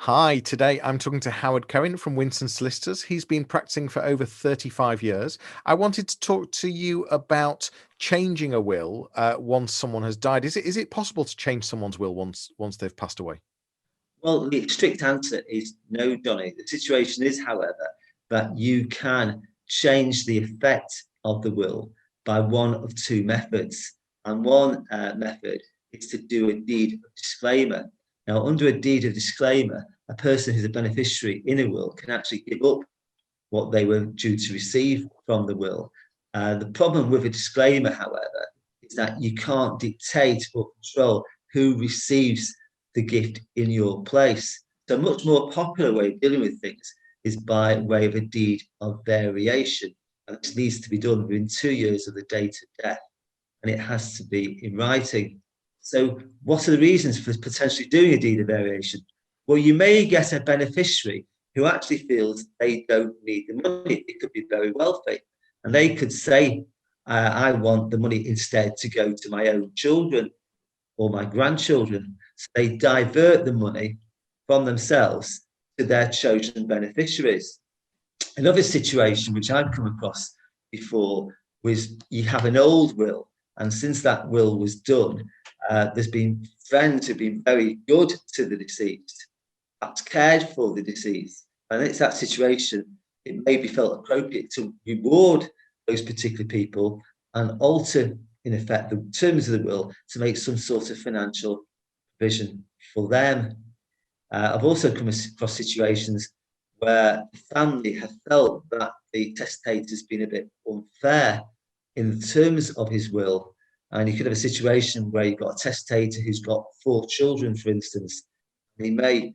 Hi, today I'm talking to Howard Cohen from Winston Solicitors. He's been practicing for over 35 years. I wanted to talk to you about changing a will once someone has died. Is it possible to change someone's will once they've passed away? Well, the strict answer is no, Johnny. The situation is, however, that you can change the effect of the will by one of two methods. And one method is to do a deed of disclaimer. Now, under a deed of disclaimer, a person who's a beneficiary in a will can actually give up what they were due to receive from the will. The problem with a disclaimer, however, is that you can't dictate or control who receives the gift in your place. So a much more popular way of dealing with things is by way of a deed of variation. And this needs to be done within 2 years of the date of death. And it has to be in writing. So what are the reasons for potentially doing a deed of variation? Well, you may get a beneficiary who actually feels they don't need the money. It could be very wealthy. And they could say, I want the money instead to go to my own children or my grandchildren. So they divert the money from themselves to their chosen beneficiaries. Another situation which I've come across before was you have an old will, and since that will was done, there's been friends who've been very good to the deceased, perhaps cared for the deceased, and it's that situation. It may be felt appropriate to reward those particular people and alter, in effect, the terms of the will to make some sort of financial provision for them. I've also come across situations where the family have felt that the testator's been a bit unfair in terms of his will. And you could have a situation where you've got a testator who's got 4 children, for instance, and he may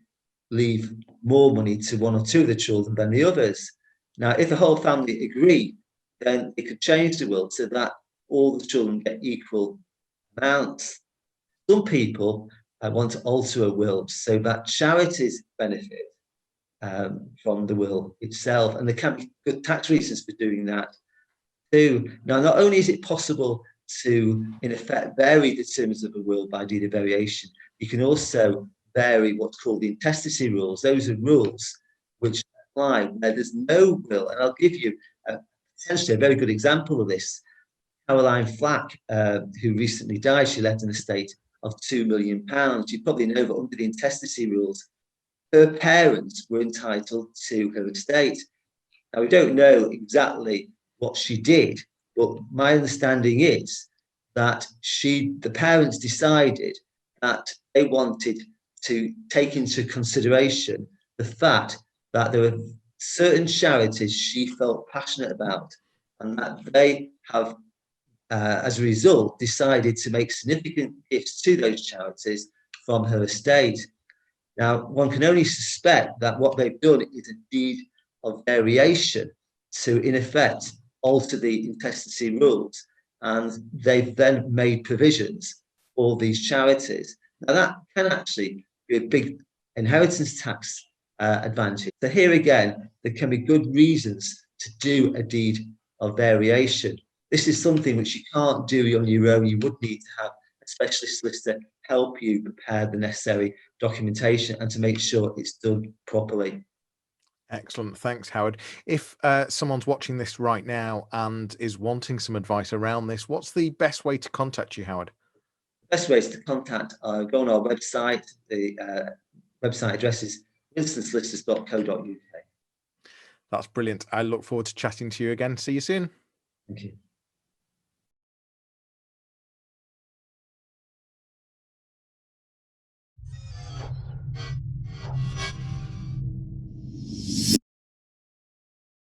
leave more money to 1 or 2 of the children than the others. Now, if the whole family agree, then it could change the will so that all the children get equal amounts. Some people want to alter a will so that charities benefit from the will itself, and there can be good tax reasons for doing that too. Now, not only is it possible to, in effect, vary the terms of a will by deed of variation, you can also vary what's called the intestacy rules. Those are rules which apply where there's no will, and I'll give you potentially a very good example of this. Caroline Flack, who recently died, she left an estate of £2 million. You probably know that under the intestacy rules, her parents were entitled to her estate. Now, we don't know exactly what she did, but my understanding is that the parents decided that they wanted to take into consideration the fact that there were certain charities she felt passionate about, and that they have, as a result, decided to make significant gifts to those charities from her estate. Now, one can only suspect that what they've done is a deed of variation to, in effect, alter the intestacy rules, and they've then made provisions for these charities. Now, that can actually be a big inheritance tax advantage. So here again, there can be good reasons to do a deed of variation. This is something which you can't do on your own. You would need to have a specialist solicitor help you prepare the necessary documentation and to make sure it's done properly. Excellent. Thanks, Howard. If someone's watching this right now and is wanting some advice around this, what's the best way to contact you, Howard? The best ways to contact go on our website. The website address is winstonsolicitors.co.uk. That's brilliant. I look forward to chatting to you again. See you soon. Thank you.